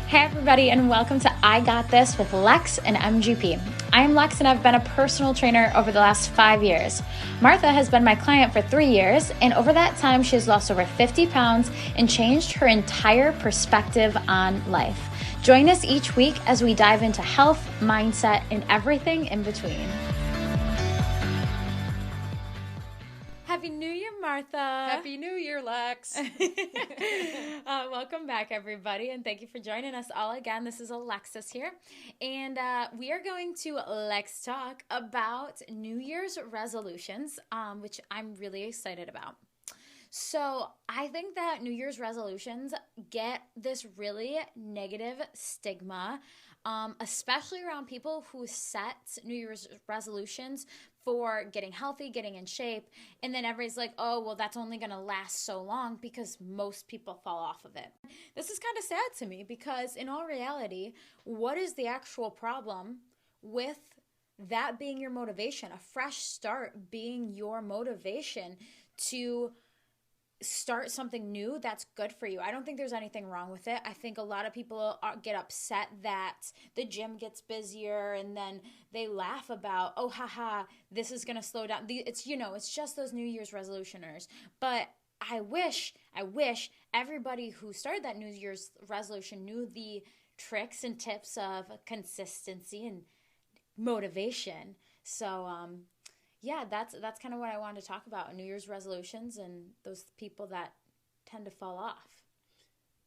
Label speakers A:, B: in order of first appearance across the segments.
A: Hey everybody, and welcome to I Got This with Lex and MGP. I'm Lex and I've been a personal trainer over the last 5 years. Martha has been my client for 3 years, and over that time she has lost over 50 pounds and changed her entire perspective on life. Join us each week as we dive into health, mindset, and everything in between. Happy New Year, Martha.
B: Happy New Year, Lex.
A: Welcome back, everybody, and thank you for joining us all again. This is Alexis here, and we are going to LEXTALK about New Year's resolutions, which I'm really excited about. So I think that New Year's resolutions get this really negative stigma, especially around people who set New Year's resolutions for getting healthy, getting in shape, and then everybody's like, oh, well, that's only going to last so long because most people fall off of it. This is kind of sad to me because in all reality, what is the actual problem with that being your motivation, a fresh start being your motivation to start something new that's good for you? I don't think there's anything wrong with it. I think a lot of people get upset that the gym gets busier and then they laugh about, oh, haha, this is going to slow down. It's just those New Year's resolutioners. But I wish everybody who started that New Year's resolution knew the tricks and tips of consistency and motivation. So, yeah, that's kind of what I wanted to talk about, New Year's resolutions and those people that tend to fall off.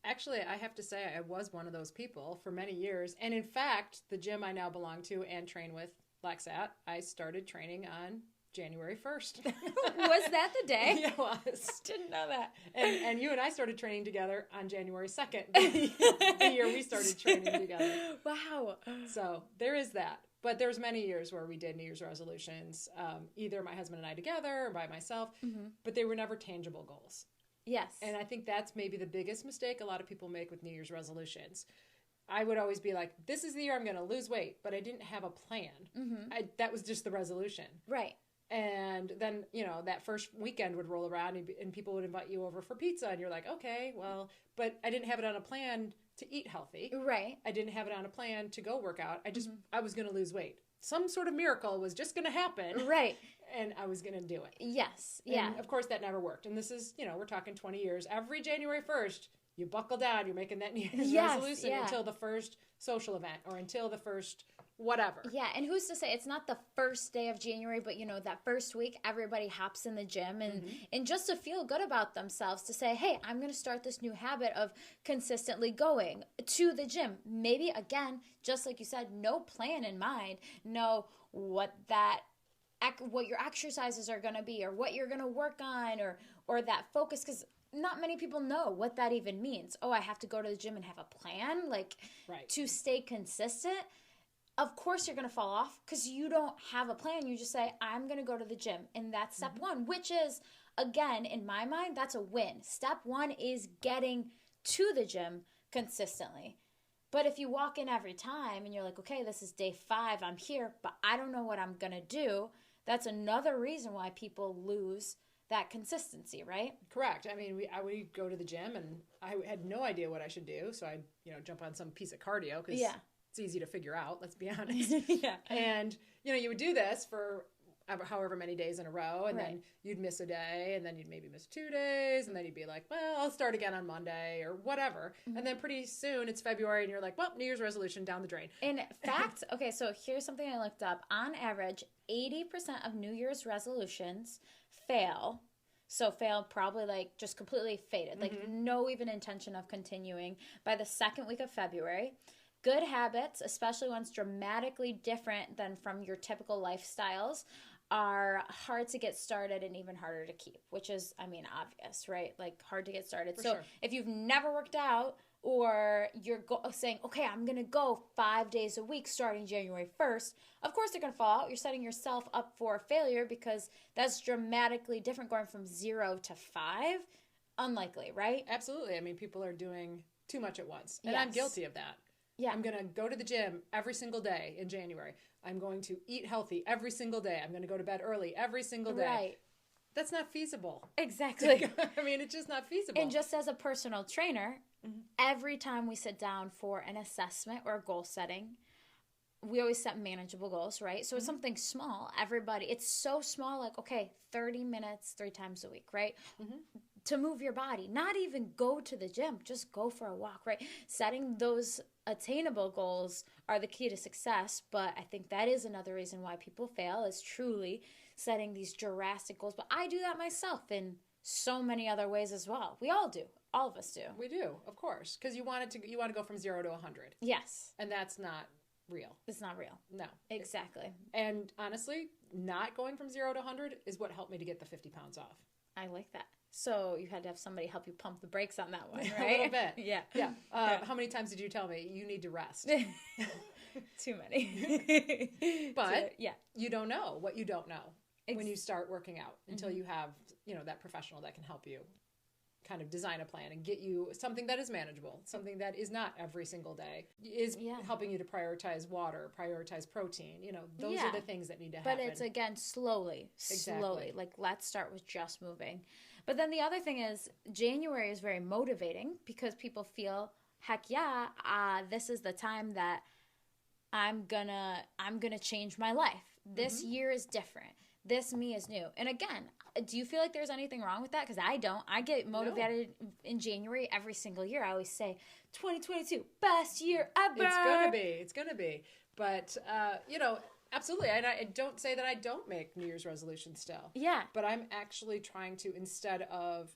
B: Actually, I have to say I was one of those people for many years. And in fact, the gym I now belong to and train with, Lex at, I started training on January 1st.
A: Was that the day?
B: Yeah, it was.
A: Didn't know that.
B: And you and I started training together on January 2nd, the year we started training together.
A: Wow.
B: So there is that. But there's many years where we did New Year's resolutions, either my husband and I together or by myself, but they were never tangible goals.
A: Yes.
B: And I think that's maybe the biggest mistake a lot of people make with New Year's resolutions. I would always be like, this is the year I'm going to lose weight, but I didn't have a plan. That was just the resolution.
A: Right.
B: And then, that first weekend would roll around and people would invite you over for pizza. And you're like, okay, well, but I didn't have it on a plan to eat healthy.
A: Right.
B: I didn't have it on a plan to go work out. I was going to lose weight. Some sort of miracle was just going to happen.
A: Right.
B: And I was going to do it.
A: Yes. Yeah.
B: And of course that never worked. And this is, we're talking 20 years. Every January 1st, you buckle down, you're making that New Year's resolution until the first social event or until the first whatever.
A: Yeah, and who's to say it's not the first day of January, but that first week everybody hops in the gym and just to feel good about themselves, to say, hey, I'm going to start this new habit of consistently going to the gym. Maybe, again, just like you said, no plan in mind, know what your exercises are going to be or what you're going to work on or that focus, because not many people know what that even means. Oh, I have to go to the gym and have a plan, to stay consistent. Of course you're going to fall off because you don't have a plan. You just say, I'm going to go to the gym. And that's step one, which is, again, in my mind, that's a win. Step one is getting to the gym consistently. But if you walk in every time and you're like, okay, this is day 5, I'm here, but I don't know what I'm going to do, that's another reason why people lose that consistency, right?
B: Correct. I mean, I would go to the gym and I had no idea what I should do. So I'd, jump on some piece of cardio because it's easy to figure out, let's be honest.
A: Yeah.
B: And, you would do this for however many days in a row, and then you'd miss a day, and then you'd maybe miss 2 days, and then you'd be like, well, I'll start again on Monday or whatever. And then pretty soon it's February, and you're like, well, New Year's resolution down the drain.
A: In fact, okay, so here's something I looked up. On average, 80% of New Year's resolutions fail. So fail probably just completely faded, no even intention of continuing by the second week of February. Good habits, especially ones dramatically different than from your typical lifestyles, are hard to get started and even harder to keep, which is, obvious, right? Hard to get started.
B: For
A: so
B: sure.
A: If you've never worked out or you're saying, okay, I'm going to go 5 days a week starting January 1st, of course they're going to fall out. You're setting yourself up for failure because that's dramatically different going from 0 to 5. Unlikely, right?
B: Absolutely. People are doing too much at once. And I'm guilty of that.
A: Yeah.
B: I'm going to go to the gym every single day in January. I'm going to eat healthy every single day. I'm going to go to bed early every single day.
A: Right.
B: That's not feasible.
A: Exactly.
B: It's just not feasible.
A: And just as a personal trainer, every time we sit down for an assessment or goal setting, we always set manageable goals, right? So it's something small. It's so small, like, okay, 30 minutes 3 times a week, right? To move your body, not even go to the gym, just go for a walk, right? Setting those attainable goals are the key to success, but I think that is another reason why people fail, is truly setting these drastic goals. But I do that myself in so many other ways as well. We all do. All of us do.
B: We do, of course, because you want to go from 0 to 100.
A: Yes.
B: And that's not real.
A: It's not real.
B: No.
A: Exactly.
B: And honestly, not going from 0 to 100 is what helped me to get the 50 pounds off.
A: I like that. So you had to have somebody help you pump the brakes on that one, right?
B: A little bit.
A: Yeah.
B: Yeah. How many times did you tell me you need to rest?
A: Too many.
B: But
A: yeah,
B: you don't know what you don't know when you start working out until you have, that professional that can help you kind of design a plan and get you something that is manageable, something that is not every single day, is helping you to prioritize water, prioritize protein. Those are the things that need to happen.
A: But it's, again, slowly. Like, let's start with just moving. But then the other thing is, January is very motivating because people feel, heck yeah, this is the time that I'm gonna change my life. This year is different. This me is new. And again, do you feel like there's anything wrong with that? Because I don't. I get motivated in January every single year. I always say, 2022, best year ever.
B: It's gonna be. But absolutely. And I don't say that I don't make New Year's resolutions still.
A: Yeah.
B: But I'm actually trying to, instead of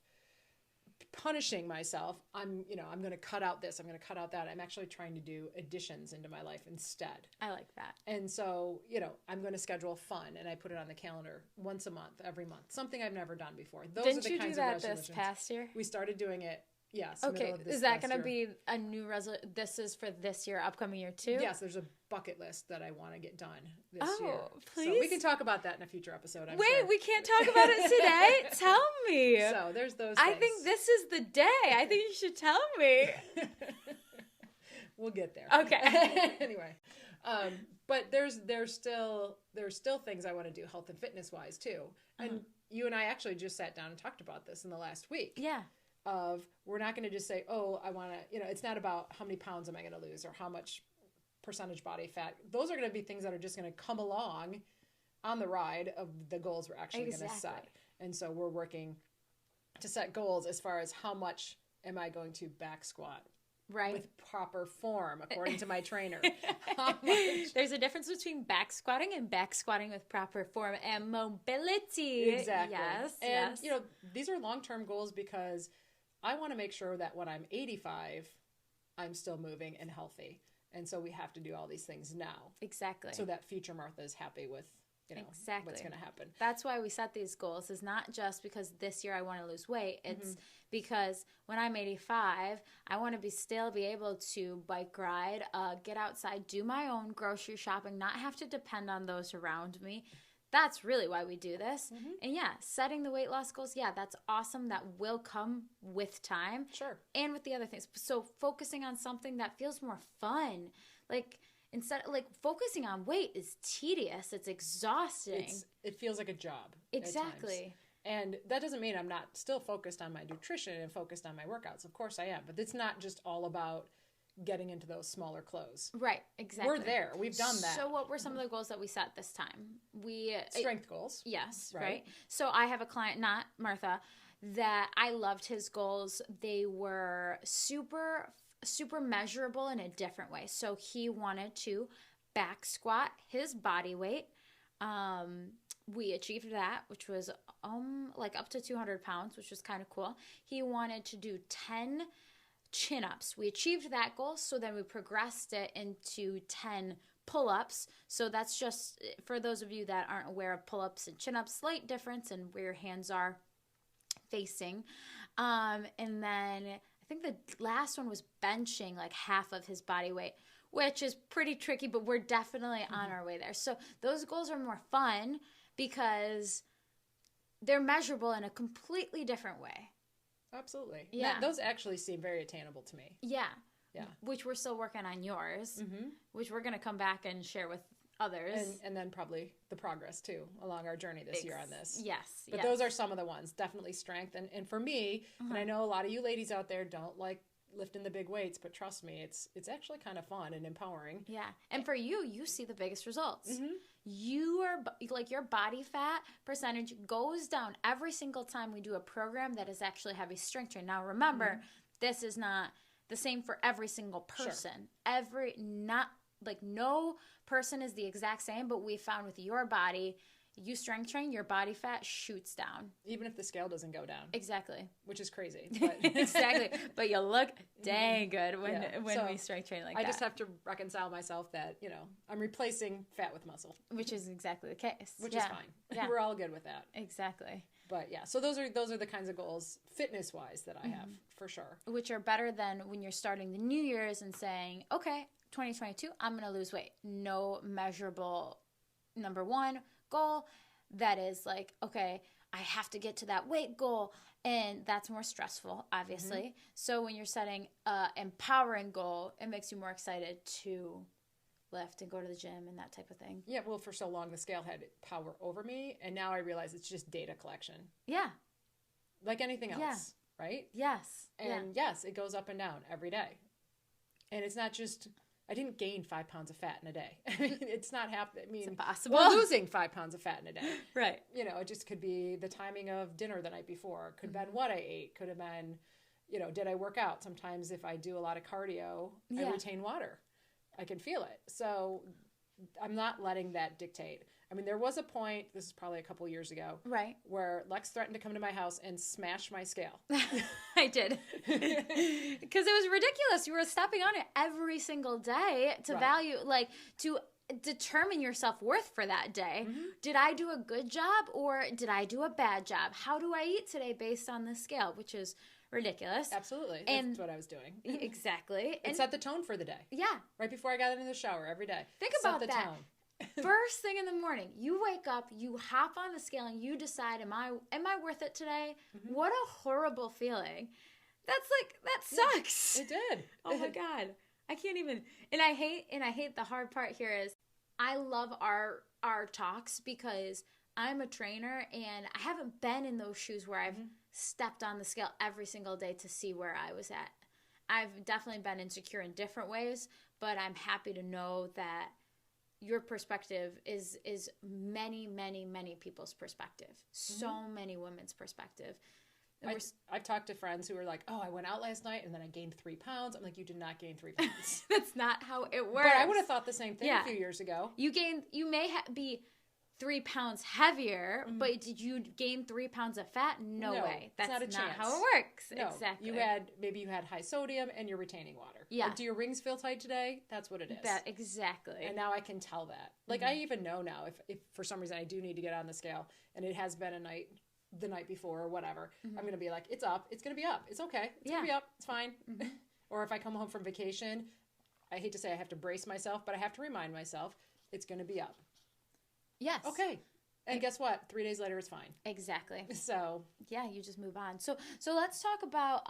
B: punishing myself, I'm going to cut out this, I'm going to cut out that. I'm actually trying to do additions into my life instead.
A: I like that.
B: And so, I'm going to schedule fun, and I put it on the calendar once a month, every month, something I've never done before.
A: Didn't you do that this past year?
B: We started doing it. Yes.
A: Okay. Is that going to be a new resolution? This is for this year, upcoming year too?
B: Yes. There's a bucket list that I want to get done this year.
A: Oh, please.
B: So we can talk about that in a future episode. I'm
A: Wait,
B: sure.
A: We can't talk about it today? Tell me.
B: So there's those
A: I
B: things.
A: think this is the day. I think you should tell me.
B: We'll get there.
A: Okay.
B: Anyway. But there's still things I want to do health and fitness wise too. And you and I actually just sat down and talked about this in the last week.
A: Yeah.
B: We're not going to just say, oh, I want to, it's not about how many pounds am I going to lose or how much percentage body fat. Those are going to be things that are just going to come along on the ride of the goals we're actually going to set. And so we're working to set goals as far as how much am I going to back squat. Right. With proper form, according to my trainer.
A: There's a difference between back squatting and back squatting with proper form and mobility.
B: Exactly.
A: Yes.
B: And, these are long-term goals because I want to make sure that when I'm 85, I'm still moving and healthy. And so we have to do all these things now.
A: Exactly.
B: So that future Martha is happy with, what's going to happen.
A: That's why we set these goals. Is not just because this year I want to lose weight. It's because when I'm 85, I want to still be able to bike ride, get outside, do my own grocery shopping, not have to depend on those around me. That's really why we do this. And setting the weight loss goals, that's awesome. That will come with time.
B: Sure. And
A: with the other things. So focusing on something that feels more fun. Focusing on weight is tedious. It's exhausting.
B: It feels like a job.
A: Exactly.
B: And that doesn't mean I'm not still focused on my nutrition and focused on my workouts. Of course I am. But it's not just all about getting into those smaller clothes.
A: Right, exactly.
B: We're there. We've done that.
A: So what were some of the goals that we set this time?
B: Strength goals.
A: Yes, right. So I have a client, not Martha, that I loved his goals. They were super measurable in a different way. So he wanted to back squat his body weight. We achieved that, which was up to 200 pounds, which was kind of cool. He wanted to do 10 chin-ups. We achieved that goal, so then we progressed it into 10 pull-ups. So that's just, for those of you that aren't aware of pull-ups and chin-ups, slight difference in where your hands are facing. And then I think the last one was benching half of his body weight, which is pretty tricky, but we're definitely on our way there. So those goals are more fun because they're measurable in a completely different way.
B: Absolutely.
A: Yeah.
B: Those actually seem very attainable to me.
A: Yeah.
B: Yeah.
A: Which we're still working on yours, which we're going to come back and share with others.
B: And then probably the progress too along our journey this year on this.
A: Yes.
B: But those are some of the ones. Definitely strength. And for me, and I know a lot of you ladies out there don't like lifting the big weights, but trust me, it's actually kind of fun and empowering.
A: Yeah. And for you see the biggest results.
B: Mm-hmm.
A: You are like your body fat percentage goes down every single time we do a program that is actually heavy strength training. Now remember, this is not the same for every single person. No person is the exact same, but we found with your body, you strength train, your body fat shoots down.
B: Even if the scale doesn't go down.
A: Exactly.
B: Which is crazy. But
A: exactly. But you look dang good when we strength train like that.
B: I just have to reconcile myself that, I'm replacing fat with muscle.
A: Which is exactly the case.
B: Which is fine. Yeah. We're all good with that.
A: Exactly.
B: But yeah, so those are the kinds of goals, fitness-wise, that I have, for sure.
A: Which are better than when you're starting the New Year's and saying, okay, 2022, I'm going to lose weight. No measurable, number one, goal that is like, okay, I have to get to that weight goal, and that's more stressful, obviously. So when you're setting an empowering goal, it makes you more excited to lift and go to the gym and that type of thing.
B: Yeah, well, for so long the scale had power over me, and now I realize it's just data collection.
A: Yeah.
B: Like anything else, right?
A: Yes.
B: And yes, it goes up and down every day. And it's not just... I didn't gain 5 pounds of fat in a day. It's not happening. I mean,
A: it's impossible.
B: We're losing 5 pounds of fat in a day.
A: Right.
B: It just could be the timing of dinner the night before. Could have been what I ate. Could have been, did I work out? Sometimes if I do a lot of cardio, I retain water. I can feel it. So I'm not letting that dictate. I mean, there was a point, this is probably a couple years ago,
A: right,
B: where Lex threatened to come to my house and smash my scale.
A: I did. Because it was ridiculous. You were stepping on it every single day to value, like, to determine your self-worth for that day. Did I do a good job or did I do a bad job? How do I eat today based on this scale? Which is ridiculous.
B: Absolutely.
A: And
B: that's what I was doing.
A: Exactly.
B: And set the tone for the day.
A: Yeah.
B: Right before I got into the shower every day.
A: Think about that. Tone. First thing in the morning, you wake up, you hop on the scale, and you decide, am I worth it today? What a horrible feeling. That's like, that sucks.
B: It did.
A: Oh my God. I can't even. And I hate the hard part here is I love our talks because I'm a trainer and I haven't been in those shoes where I've stepped on the scale every single day to see where I was at. I've definitely been insecure in different ways, but I'm happy to know that your perspective is many, many, many people's perspective. So many women's perspective.
B: I've talked to friends who are like, oh, I went out last night and then I gained 3 pounds. I'm like, you did not gain 3 pounds.
A: That's not how it works.
B: But I would have thought the same thing a few years ago.
A: You may be 3 pounds heavier, but did you gain 3 pounds of fat? No way. That's not how it works.
B: No.
A: Exactly.
B: Maybe you had high sodium and you're retaining water.
A: Yeah.
B: Like, do your rings feel tight today? That's what it is.
A: Exactly.
B: And now I can tell that. Like, I even know now if for some reason I do need to get on the scale and it has been the night before or whatever, I'm going to be like, it's up. It's going to be up. It's okay. It's going to be up. It's fine. Or if I come home from vacation, I hate to say I have to brace myself, but I have to remind myself it's going to be up.
A: Yes.
B: Okay. And guess what? 3 days later, it's fine.
A: Exactly.
B: So.
A: Yeah, you just move on. So let's talk about,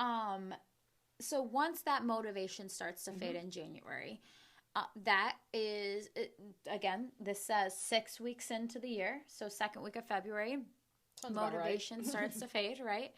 A: so once that motivation starts to fade in January, that is, again, this says 6 weeks into the year. So second week of February,
B: sounds
A: motivation
B: right.
A: starts to fade, right?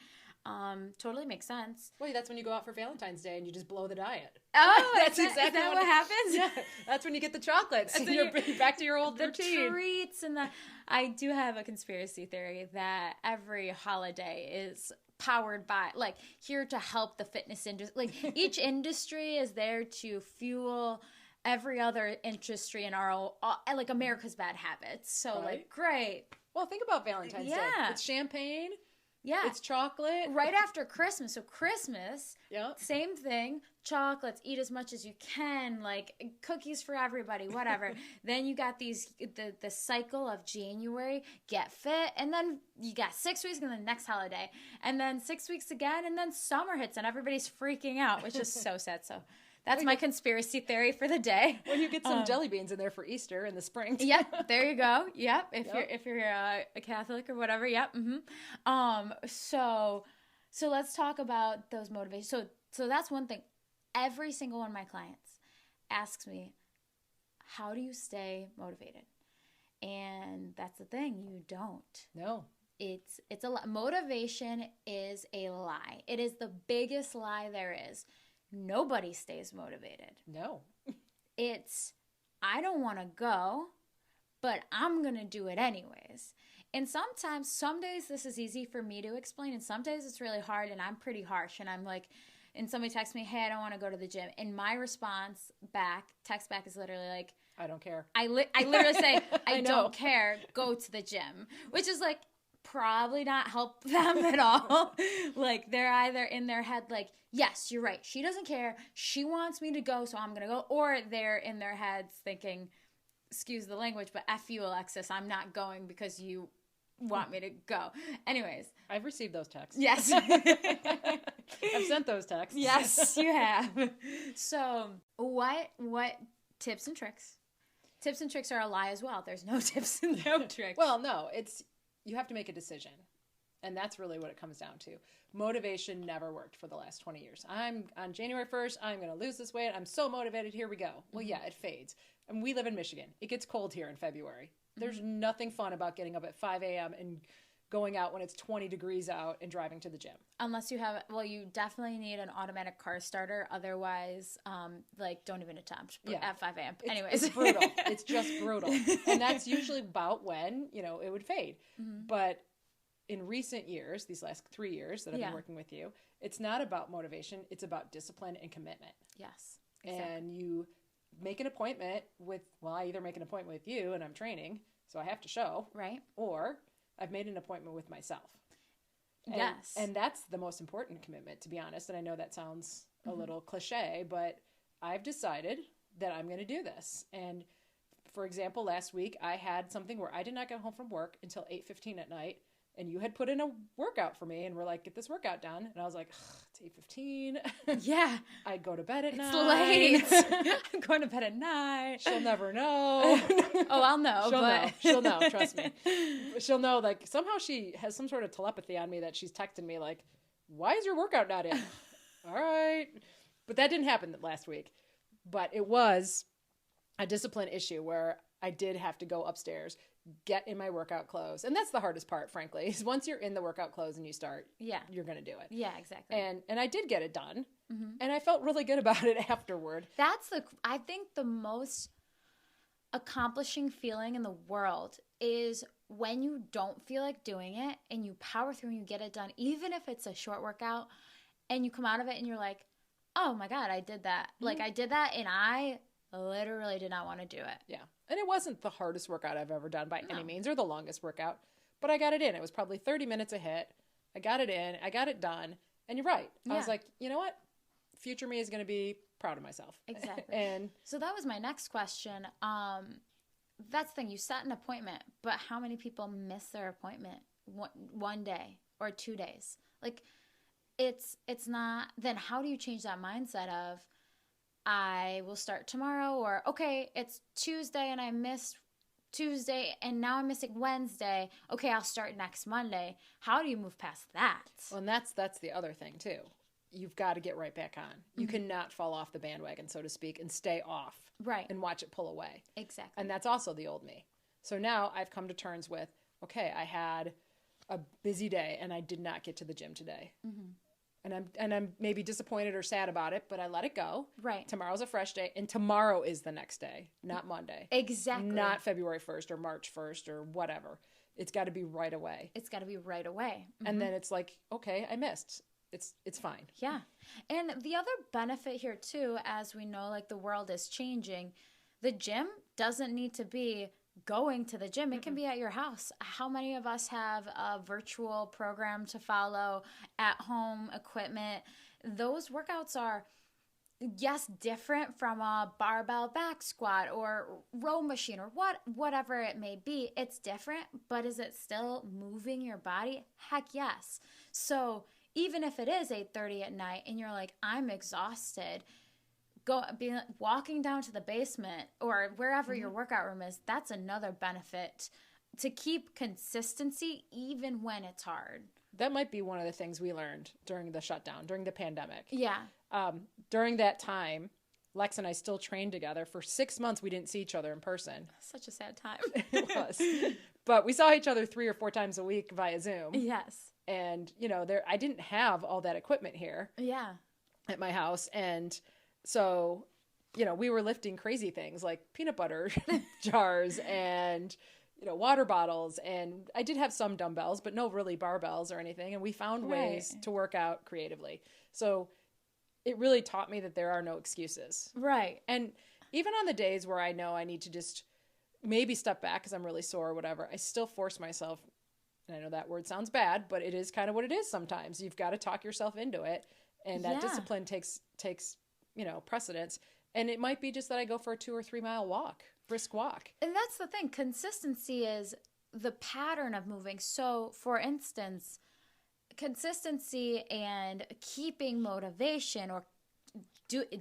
A: Totally makes sense.
B: Well, that's when you go out for Valentine's Day and you just blow the diet.
A: Oh,
B: that's
A: exactly is that what happens?
B: Yeah, that's when you get the chocolates. And you're back to your old routine.
A: The treats and I do have a conspiracy theory that every holiday is powered by, like, here to help the fitness industry. Like, each industry is there to fuel every other industry in our like America's bad habits. So, like, great.
B: Well, think about Valentine's Day. It's champagne.
A: Yeah.
B: It's chocolate.
A: Right after Christmas. So Christmas, same thing. Chocolates, eat as much as you can, like cookies for everybody, whatever. Then you got the cycle of January, get fit, and then you got 6 weeks and the next holiday. And then 6 weeks again, and then summer hits and everybody's freaking out, which is so sad. So that's my conspiracy theory for the day.
B: When you get some jelly beans in there for Easter in the spring.
A: Yep, there you go. Yep, if you're a Catholic or whatever. Yep. So let's talk about those motivations. So that's one thing. Every single one of my clients asks me, "How do you stay motivated?" And that's the thing. You don't.
B: No.
A: It's a lie. Motivation is a lie. It is the biggest lie there is. nobody stays motivated.
B: No.
A: It's, I don't want to go, but I'm going to do it anyways. And sometimes, some days this is easy for me to explain, and some days it's really hard, and I'm pretty harsh, and I'm like, and somebody texts me, hey, I don't want to go to the gym. And my response back, text back, is literally like,
B: I don't care.
A: I literally say, I don't care, go to the gym. Which is like, probably not help them at all. Like, they're either in their head like, yes, you're right, she doesn't care, she wants me to go, so I'm going to go. Or they're in their heads thinking, excuse the language, but F you, Alexis, I'm not going because you want me to go. Anyways.
B: I've received those texts.
A: Yes.
B: I've sent those texts.
A: Yes, you have. So what tips and tricks? Tips and tricks are a lie as well. There's no tips and no tricks.
B: Well, no, you have to make a decision. And that's really what it comes down to. Motivation never worked for the last 20 years. On January 1st, I'm going to lose this weight. I'm so motivated. Here we go. Well, yeah, it fades. And we live in Michigan. It gets cold here in February. There's nothing fun about getting up at 5 a.m. and going out when it's 20 degrees out and driving to the gym.
A: Unless you have, you definitely need an automatic car starter. Otherwise, don't even attempt at 5 a.m. Anyways.
B: It's brutal. It's just brutal. And that's usually about when, it would fade. Mm-hmm. But in recent years, these last 3 years that I've been working with you, it's not about motivation. It's about discipline and commitment.
A: Yes. Exactly.
B: And you make an appointment I either make an appointment with you and I'm training, so I have to show.
A: Right.
B: Or I've made an appointment with myself.
A: Yes.
B: And that's the most important commitment, to be honest. And I know that sounds a little cliche, but I've decided that I'm going to do this. And for example, last week I had something where I did not get home from work until 8:15 at night. And you had put in a workout for me and we're like, get this workout done. And I was like, it's 8:15.
A: Yeah.
B: I'd go to bed at 9.
A: It's late. I'm going to bed at 9.
B: She'll never know.
A: Oh, I'll know.
B: She'll know. Trust me. She'll know, somehow she has some sort of telepathy on me that she's texting me like, why is your workout not in? All right. But that didn't happen last week. But it was a discipline issue where I did have to go upstairs, get in my workout clothes. And that's the hardest part, frankly, is once you're in the workout clothes and you start, you're going to do it.
A: Yeah, exactly.
B: And I did get it done. Mm-hmm. And I felt really good about it afterward.
A: That's I think the most accomplishing feeling in the world is when you don't feel like doing it and you power through and you get it done, even if it's a short workout, and you come out of it and you're like, oh my God, I did that. Mm-hmm. Like I did that and I literally did not want to do it.
B: Yeah. And it wasn't the hardest workout I've ever done by any means, or the longest workout, but I got it in. It was probably 30 minutes a hit. I got it in. I got it done. And you're right. Yeah. I was like, you know what? Future me is going to be proud of myself.
A: Exactly.
B: And
A: so that was my next question. That's the thing. You set an appointment, but how many people miss their appointment one day or 2 days? Like, it's not. Then how do you change that mindset of, I will start tomorrow, or okay, it's Tuesday and I missed Tuesday and now I'm missing Wednesday. Okay, I'll start next Monday. How do you move past that?
B: Well, and that's the other thing too. You've got to get right back on. You cannot fall off the bandwagon, so to speak, and stay off.
A: Right.
B: And watch it pull away.
A: Exactly.
B: And that's also the old me. So now I've come to terms with, okay, I had a busy day and I did not get to the gym today. Mm-hmm. And I'm maybe disappointed or sad about it, but I let it go.
A: Right.
B: Tomorrow's a fresh day, and tomorrow is the next day, not Monday.
A: Exactly.
B: Not February 1st or March 1st or whatever. It's got to be right away.
A: It's got to be right away. Mm-hmm.
B: And then it's like, okay, I missed. It's fine.
A: Yeah. And the other benefit here too, as we know, like the world is changing, the gym doesn't need to be going to the gym. It can be at your house. How many of us have a virtual program to follow, at home equipment? Those workouts are, yes, different from a barbell back squat or row machine or whatever it may be. It's different, but is it still moving your body? Heck yes. So even if it is 8:30 at night and you're like, I'm exhausted, walking down to the basement or wherever your workout room is, that's another benefit to keep consistency even when it's hard.
B: That might be one of the things we learned during the shutdown, during the pandemic.
A: Yeah.
B: During that time, Lex and I still trained together. For 6 months, we didn't see each other in person.
A: Such a sad time.
B: It was. But we saw each other 3 or 4 times a week via Zoom.
A: Yes.
B: And, I didn't have all that equipment here.
A: Yeah.
B: at my house. And so, you know, we were lifting crazy things like peanut butter jars and, you know, water bottles. And I did have some dumbbells, but no really barbells or anything. And we found ways to work out creatively. So it really taught me that there are no excuses.
A: Right.
B: And even on the days where I know I need to just maybe step back because I'm really sore or whatever, I still force myself. And I know that word sounds bad, but it is kind of what it is sometimes. You've got to talk yourself into it. And that discipline takes, you know, precedence. And it might be just that I go for a 2 or 3 mile walk, brisk walk.
A: And that's the thing. Consistency is the pattern of moving. So, for instance, consistency and keeping motivation or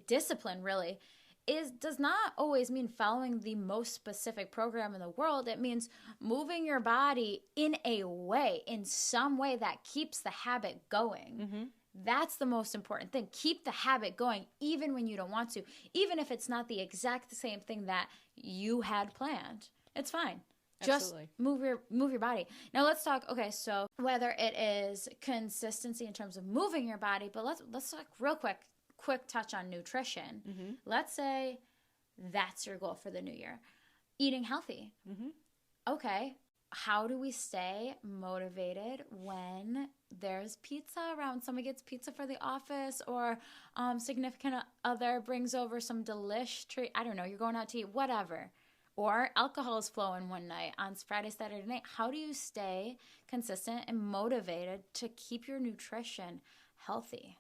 A: discipline really does not always mean following the most specific program in the world. It means moving your body in a way, in some way that keeps the habit going. Mm-hmm. That's the most important thing. Keep the habit going even when you don't want to. Even if it's not the exact same thing that you had planned. It's fine.
B: Absolutely.
A: Just move your body. Now let's talk, okay, so whether it is consistency in terms of moving your body, but let's talk real quick touch on nutrition. Mm-hmm. Let's say that's your goal for the new year. Eating healthy. Mm-hmm. Okay. How do we stay motivated when there's pizza around? Somebody gets pizza for the office, or significant other brings over some delish treat. I don't know. You're going out to eat, whatever. Or alcohol is flowing one night on Friday, Saturday night. How do you stay consistent and motivated to keep your nutrition healthy?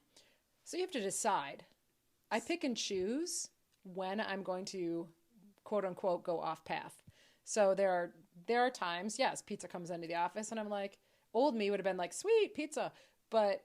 B: So you have to decide. I pick and choose when I'm going to, quote unquote, go off path. So there are times, yes, pizza comes into the office and I'm like, old me would have been like, sweet pizza. But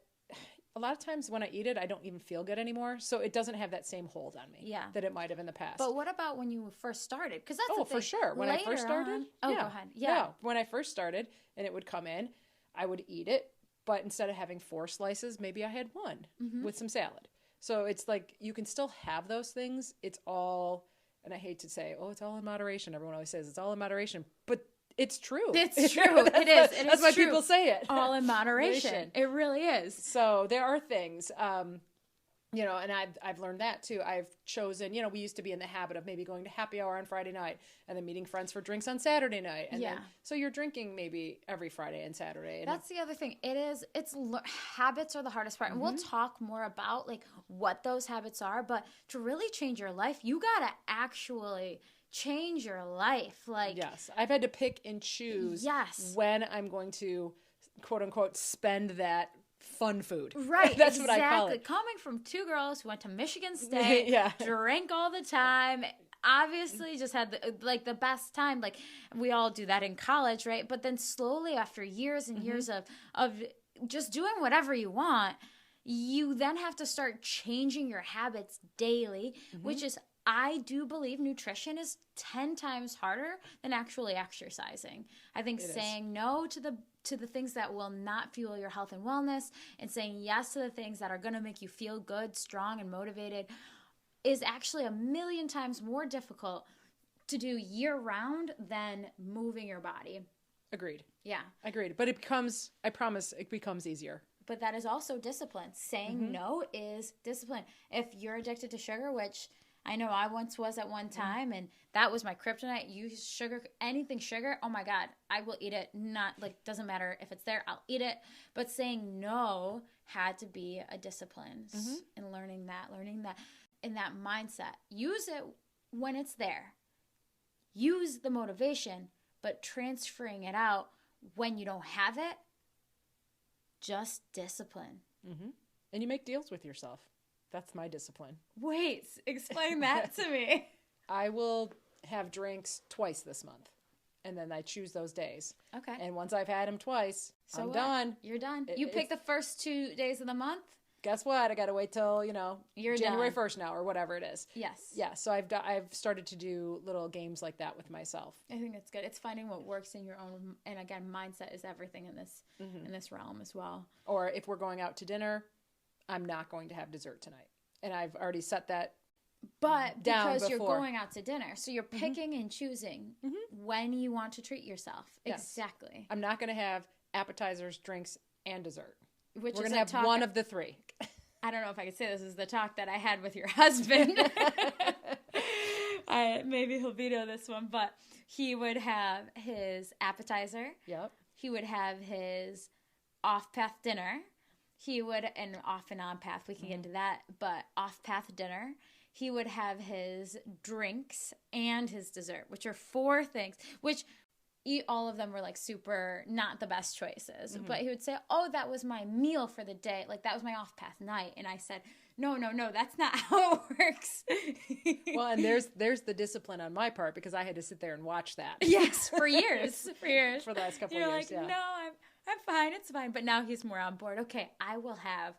B: a lot of times when I eat it, I don't even feel good anymore. So it doesn't have that same hold on me that it might have in the past.
A: But what about when you first started? Because that's the thing.
B: For sure. When I first started.
A: Go ahead. Yeah.
B: No, when I first started and it would come in, I would eat it. But instead of having 4 slices, maybe I had 1 with some salad. So it's like you can still have those things. It's all, and I hate to say, it's all in moderation. Everyone always says it's all in moderation. But it's true.
A: It's true. That's
B: why people say it.
A: All in moderation. It really is.
B: So there are things, you know, and I've learned that too. I've chosen, you know, we used to be in the habit of maybe going to happy hour on Friday night and then meeting friends for drinks on Saturday night. And then, so you're drinking maybe every Friday and Saturday. And
A: that's the other thing. Habits are the hardest part. And we'll talk more about like what those habits are, but to really change your life, you got to actually change your life. Like,
B: yes, I've had to pick and choose when I'm going to, quote unquote, spend that fun food.
A: Right.
B: That's what I call it.
A: Coming from 2 girls who went to Michigan State, drank all the time, obviously just had the best time. Like we all do that in college, right? But then slowly after years and years of just doing whatever you want, you then have to start changing your habits daily, which is, I do believe nutrition is 10 times harder than actually exercising. I think saying no to the things that will not fuel your health and wellness and saying yes to the things that are going to make you feel good, strong, and motivated is actually a million times more difficult to do year round than moving your body.
B: Agreed.
A: Yeah.
B: Agreed. But I promise it becomes easier.
A: But that is also discipline. Saying no is discipline. If you're addicted to sugar, which I know I once was at one time, and that was my kryptonite. Use sugar, anything sugar. Oh my God, I will eat it. Not like, doesn't matter if it's there, I'll eat it. But saying no had to be a discipline and learning that in that mindset. Use it when it's there. Use the motivation, but transferring it out when you don't have it, just discipline.
B: And you make deals with yourself. That's my discipline.
A: Wait, explain that to me.
B: I will have drinks twice this month, and then I choose those days.
A: Okay.
B: And once I've had them twice, I'm done.
A: You're done. You pick the first 2 days of the month?
B: Guess what? I got to wait till,
A: You're
B: January
A: done.
B: 1st now or whatever it is.
A: Yes.
B: Yeah, so I've started to do little games like that with myself.
A: I think it's good. It's finding what works in your own, and again, mindset is everything in this realm as well.
B: Or if we're going out to dinner, I'm not going to have dessert tonight. And I've already set that
A: But
B: down
A: because
B: before.
A: you're going out to dinner. So you're picking and choosing when you want to treat yourself.
B: Yes.
A: Exactly.
B: I'm not going to have appetizers, drinks, and dessert.
A: We're
B: going to have one of the 3.
A: I don't know if I could say this is the talk that I had with your husband. Maybe he'll veto this one, but he would have his appetizer.
B: Yep.
A: He would have his off-path dinner. He would, and off and on-path, we can get into that, but off-path dinner. He would have his drinks and his dessert, which are 4 things, which all of them were like super not the best choices. But he would say, oh, that was my meal for the day. Like that was my off-path night. And I said, no, that's not how it works.
B: Well, and there's the discipline on my part because I had to sit there and watch that.
A: Yes, for years.
B: For the last couple of
A: You're
B: years,
A: like, no, I'm fine. It's fine. But now he's more on board. Okay, I will have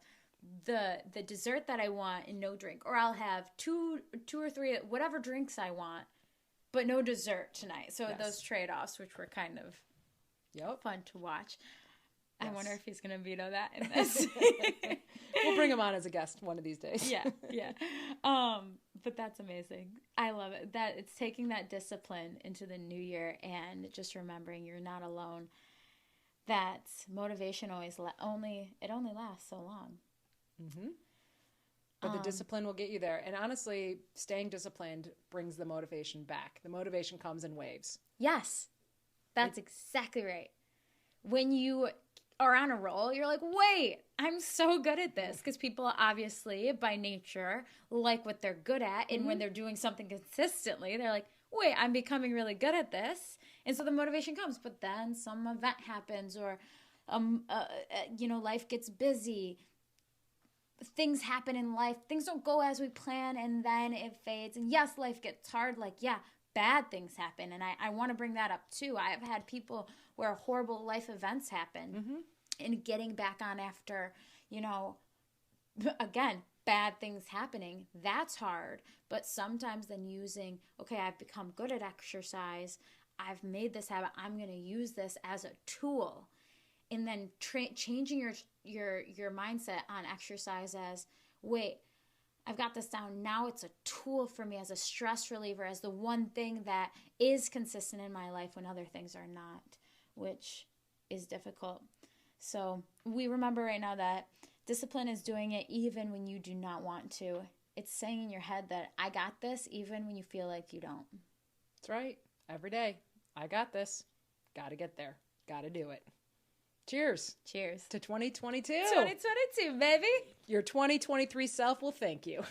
A: the dessert that I want and no drink. Or I'll have two or three, whatever drinks I want, but no dessert tonight. So those trade-offs, which were kind of fun to watch. Yes. I wonder if he's going to veto that in this.
B: We'll bring him on as a guest one of these days.
A: Yeah. But that's amazing. I love it. That it's taking that discipline into the new year and just remembering you're not alone. That motivation only lasts so long. Mm-hmm.
B: But the discipline will get you there. And honestly, staying disciplined brings the motivation back. The motivation comes in waves.
A: Yes, that's exactly right. When you are on a roll, you're like, wait, I'm so good at this. Because people obviously, by nature, like what they're good at. And when they're doing something consistently, they're like, wait, I'm becoming really good at this. And so the motivation comes. But then some event happens or, life gets busy. Things happen in life. Things don't go as we plan, and then it fades. And yes, life gets hard. Like, yeah, bad things happen. And I want to bring that up, too. I have had people where horrible life events happen. And getting back on after, again, bad things happening, that's hard. But sometimes then using, okay, I've become good at exercise. I've made this habit. I'm going to use this as a tool. And then changing your mindset on exercise as, wait, I've got this down. Now it's a tool for me as a stress reliever, as the one thing that is consistent in my life when other things are not, which is difficult. So we remember right now that discipline is doing it even when you do not want to. It's saying in your head that I got this even when you feel like you don't.
B: That's right. Every day. I got this. Got to get there. Got to do it. Cheers.
A: Cheers.
B: To 2022.
A: 2022, baby.
B: Your 2023 self will thank you.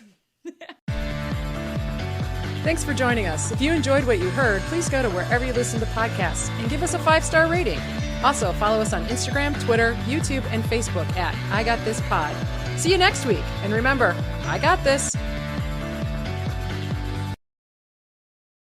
B: Thanks for joining us. If you enjoyed what you heard, please go to wherever you listen to podcasts and give us a 5-star rating. Also, follow us on Instagram, Twitter, YouTube, and Facebook at I Got This Pod. See you next week. And remember, I got this.